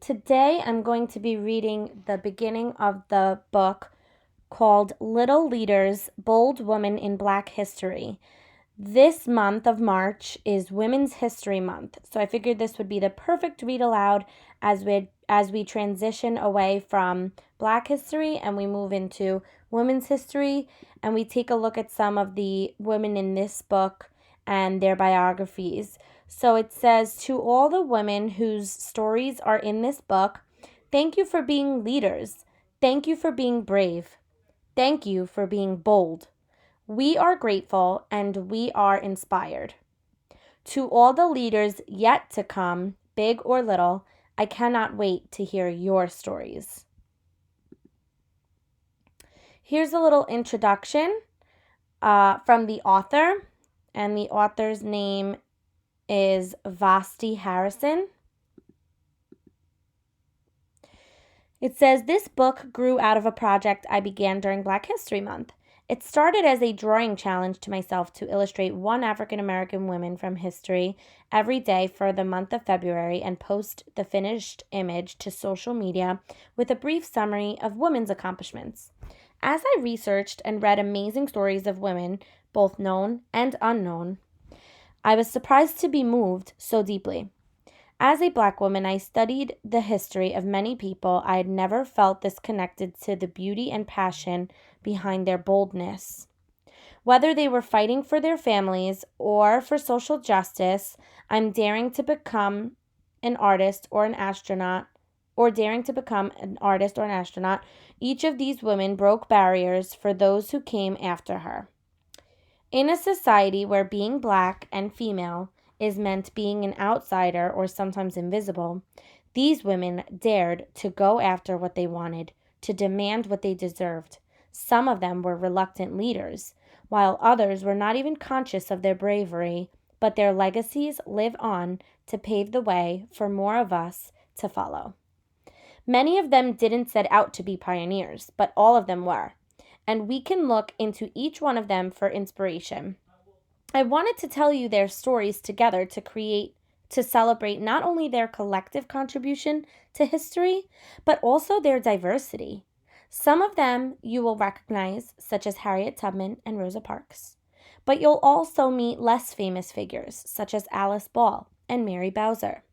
Today I'm going to be reading the beginning of the book called Little Leaders, Bold Women in Black History. This month of March is Women's History Month, so I figured this would be the perfect read aloud as we transition away from Black history and we move into women's history, and we take a look at some of the women in this book and their biographies. So it says, to all the women whose stories are in this book, thank you for being leaders. Thank you for being brave. Thank you for being bold. We are grateful and we are inspired. To all the leaders yet to come, big or little, I cannot wait to hear your stories. Here's a little introduction from the author, and the author's name is Vashti Harrison. It says, this book grew out of a project I began during Black History Month. It started as a drawing challenge to myself to illustrate one African American woman from history every day for the month of February and post the finished image to social media with a brief summary of women's accomplishments. As I researched and read amazing stories of women, both known and unknown, I was surprised to be moved so deeply. As a Black woman, I studied the history of many people. I had never felt this connected to the beauty and passion behind their boldness. Whether they were fighting for their families or for social justice, I'm daring to become an artist or an astronaut, each of these women broke barriers for those who came after her. In a society where being Black and female is meant being an outsider or sometimes invisible, these women dared to go after what they wanted, to demand what they deserved. Some of them were reluctant leaders, while others were not even conscious of their bravery, but their legacies live on to pave the way for more of us to follow. Many of them didn't set out to be pioneers, but all of them were, and we can look into each one of them for inspiration. I wanted to tell you their stories together to celebrate not only their collective contribution to history, but also their diversity. Some of them you will recognize, such as Harriet Tubman and Rosa Parks, but you'll also meet less famous figures, such as Alice Ball and Mary Bowser.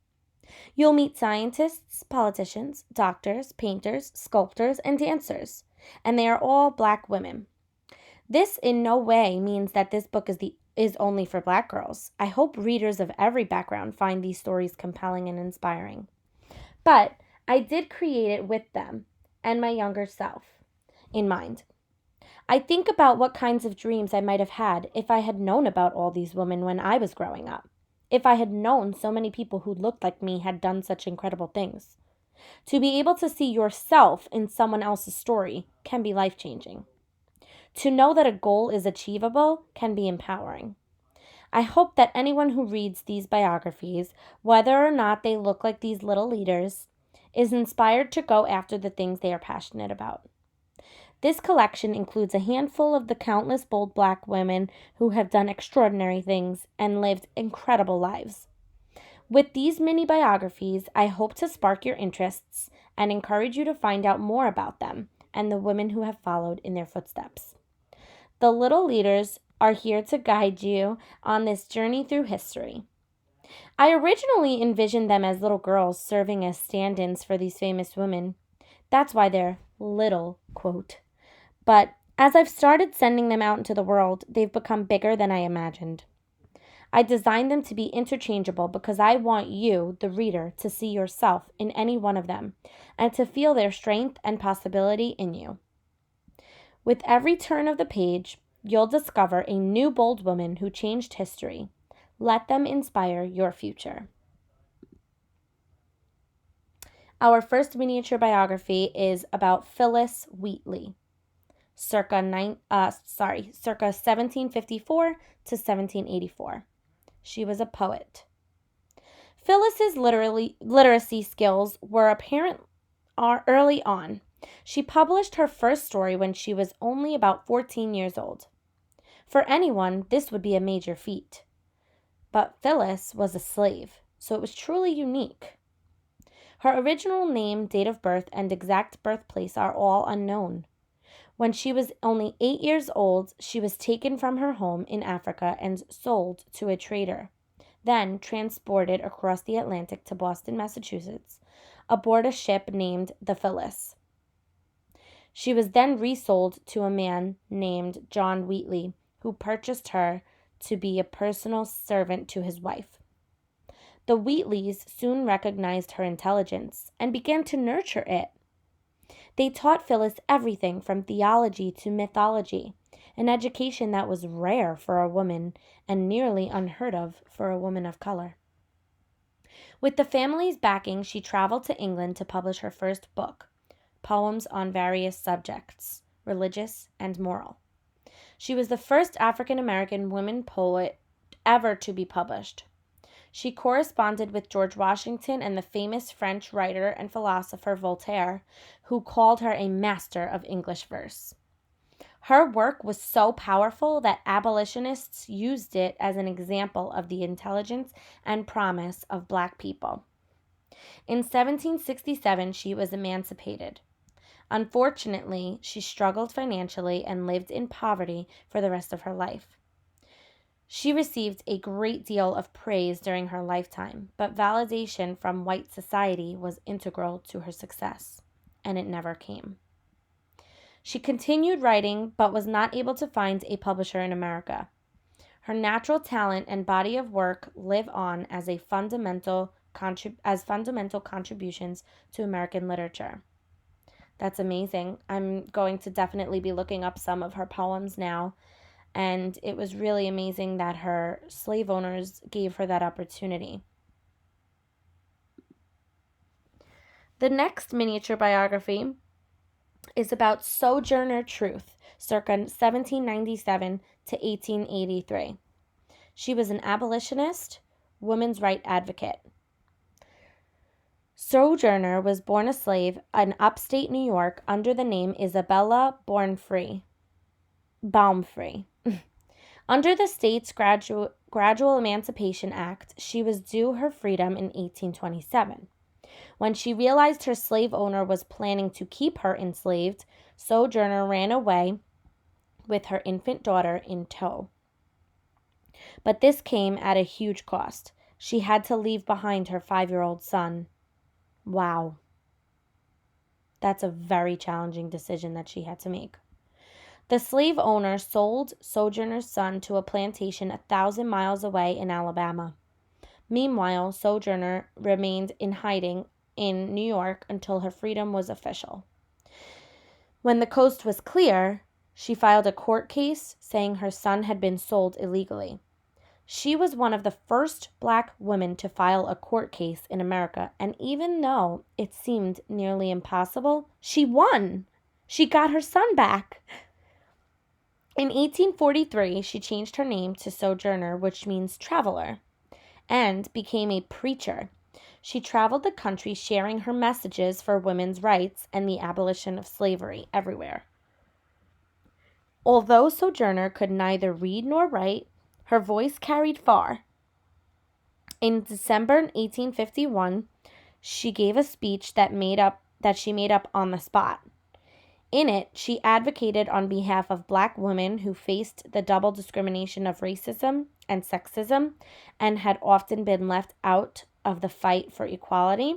You'll meet scientists, politicians, doctors, painters, sculptors, and dancers, and they are all Black women. This in no way means that this book is only for Black girls. I hope readers of every background find these stories compelling and inspiring. But I did create it with them and my younger self in mind. I think about what kinds of dreams I might have had if I had known about all these women when I was growing up. If I had known so many people who looked like me had done such incredible things. To be able to see yourself in someone else's story can be life-changing. To know that a goal is achievable can be empowering. I hope that anyone who reads these biographies, whether or not they look like these little leaders, is inspired to go after the things they are passionate about. This collection includes a handful of the countless bold Black women who have done extraordinary things and lived incredible lives. With these mini biographies, I hope to spark your interests and encourage you to find out more about them and the women who have followed in their footsteps. The little leaders are here to guide you on this journey through history. I originally envisioned them as little girls serving as stand-ins for these famous women. That's why they're little, quote. But as I've started sending them out into the world, they've become bigger than I imagined. I designed them to be interchangeable because I want you, the reader, to see yourself in any one of them and to feel their strength and possibility in you. With every turn of the page, you'll discover a new bold woman who changed history. Let them inspire your future. Our first miniature biography is about Phillis Wheatley, circa 1754 to 1784. She was a poet. Phyllis's literacy skills were apparent early on. She published her first story when she was only about 14 years old. For anyone, this would be a major feat. But Phyllis was a slave, so it was truly unique. Her original name, date of birth, and exact birthplace are all unknown. When she was only 8 years old, she was taken from her home in Africa and sold to a trader, then transported across the Atlantic to Boston, Massachusetts, aboard a ship named the Phyllis. She was then resold to a man named John Wheatley, who purchased her to be a personal servant to his wife. The Wheatleys soon recognized her intelligence and began to nurture it. They taught Phyllis everything from theology to mythology, an education that was rare for a woman and nearly unheard of for a woman of color. With the family's backing, she traveled to England to publish her first book, Poems on Various Subjects, Religious and Moral. She was the first African American woman poet ever to be published. She corresponded with George Washington and the famous French writer and philosopher Voltaire, who called her a master of English verse. Her work was so powerful that abolitionists used it as an example of the intelligence and promise of Black people. In 1767, she was emancipated. Unfortunately, she struggled financially and lived in poverty for the rest of her life. She received a great deal of praise during her lifetime, but validation from white society was integral to her success, and it never came. She continued writing, but was not able to find a publisher in America. Her natural talent and body of work live on as fundamental contributions to American literature. That's amazing. I'm going to definitely be looking up some of her poems now. And it was really amazing that her slave owners gave her that opportunity. The next miniature biography is about Sojourner Truth, circa 1797 to 1883. She was an abolitionist, women's rights advocate. Sojourner was born a slave in upstate New York under the name Isabella Baumfree. Under the state's Gradual Emancipation Act, she was due her freedom in 1827. When she realized her slave owner was planning to keep her enslaved, Sojourner ran away with her infant daughter in tow. But this came at a huge cost. She had to leave behind her 5-year-old son. Wow. That's a very challenging decision that she had to make. The slave owner sold Sojourner's son to a plantation 1,000 miles away in Alabama. Meanwhile, Sojourner remained in hiding in New York until her freedom was official. When the coast was clear, she filed a court case saying her son had been sold illegally. She was one of the first Black women to file a court case in America, and even though it seemed nearly impossible, she won. She got her son back. In 1843, she changed her name to Sojourner, which means traveler, and became a preacher. She traveled the country sharing her messages for women's rights and the abolition of slavery everywhere. Although Sojourner could neither read nor write, her voice carried far. In December 1851, she gave a speech that she made up on the spot. In it, she advocated on behalf of Black women who faced the double discrimination of racism and sexism and had often been left out of the fight for equality.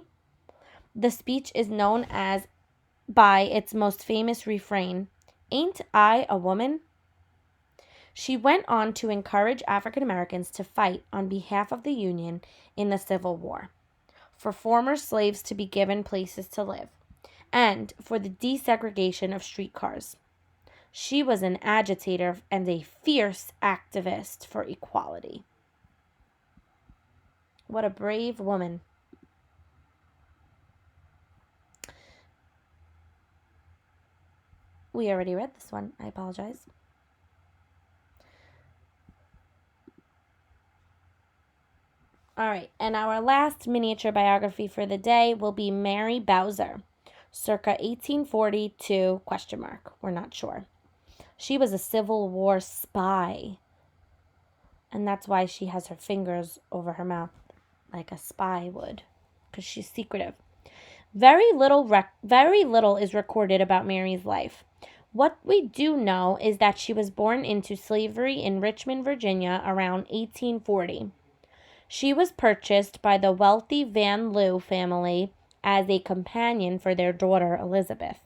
The speech is known by its most famous refrain, "Ain't I a woman?" She went on to encourage African Americans to fight on behalf of the Union in the Civil War, for former slaves to be given places to live, and for the desegregation of streetcars. She was an agitator and a fierce activist for equality. What a brave woman. We already read this one. I apologize. All right, and our last miniature biography for the day will be Mary Bowser, circa 1842, ? We're not sure. She was a Civil War spy, and that's why she has her fingers over her mouth like a spy would, because she's secretive. Very little is recorded about Mary's life. What we do know is that she was born into slavery in Richmond, Virginia around 1840. She was purchased by the wealthy Van Lew family as a companion for their daughter Elizabeth.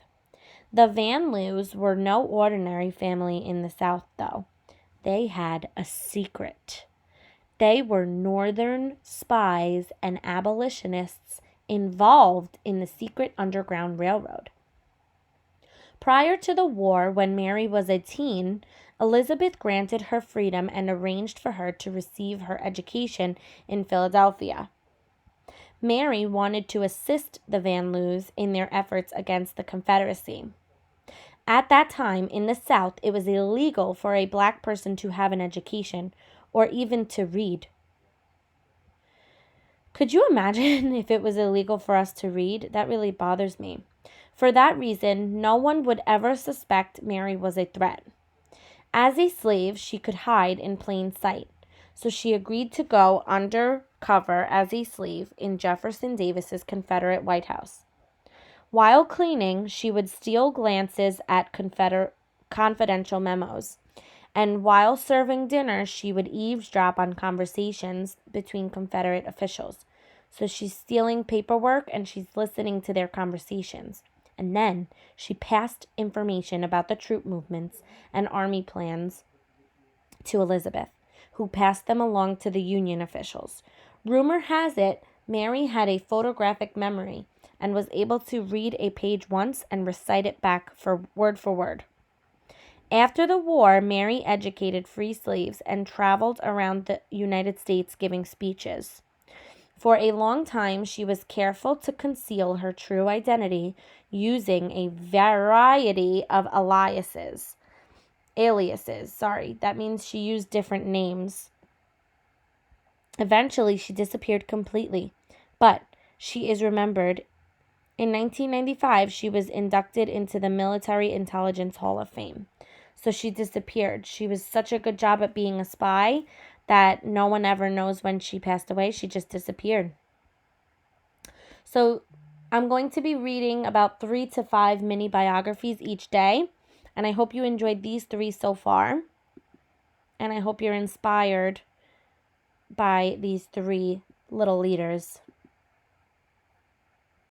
The Van Lews were no ordinary family in the South, though. They had a secret. They were Northern spies and abolitionists involved in the secret Underground Railroad. Prior to the war, when Mary was a teen, Elizabeth granted her freedom and arranged for her to receive her education in Philadelphia. Mary wanted to assist the Van Lews in their efforts against the Confederacy. At that time, in the South, it was illegal for a black person to have an education or even to read. Could you imagine if it was illegal for us to read? That really bothers me. For that reason, no one would ever suspect Mary was a threat. As a slave, she could hide in plain sight, so she agreed to go undercover as a slave in Jefferson Davis's Confederate White House. While cleaning, she would steal glances at confidential memos, and while serving dinner, she would eavesdrop on conversations between Confederate officials. So she's stealing paperwork and she's listening to their conversations. And then she passed information about the troop movements and army plans to Elizabeth, who passed them along to the Union officials. Rumor has it Mary had a photographic memory and was able to read a page once and recite it back for word. After the war, Mary educated free slaves and traveled around the United States giving speeches. For a long time, she was careful to conceal her true identity using a variety of aliases. That means she used different names. Eventually, she disappeared completely, but she is remembered. In 1995, she was inducted into the Military Intelligence Hall of Fame. So she disappeared. She was such a good job at being a spy that no one ever knows when she passed away. She just disappeared. So I'm going to be reading about 3 to 5 mini biographies each day. And I hope you enjoyed these 3 so far. And I hope you're inspired by these 3 little leaders.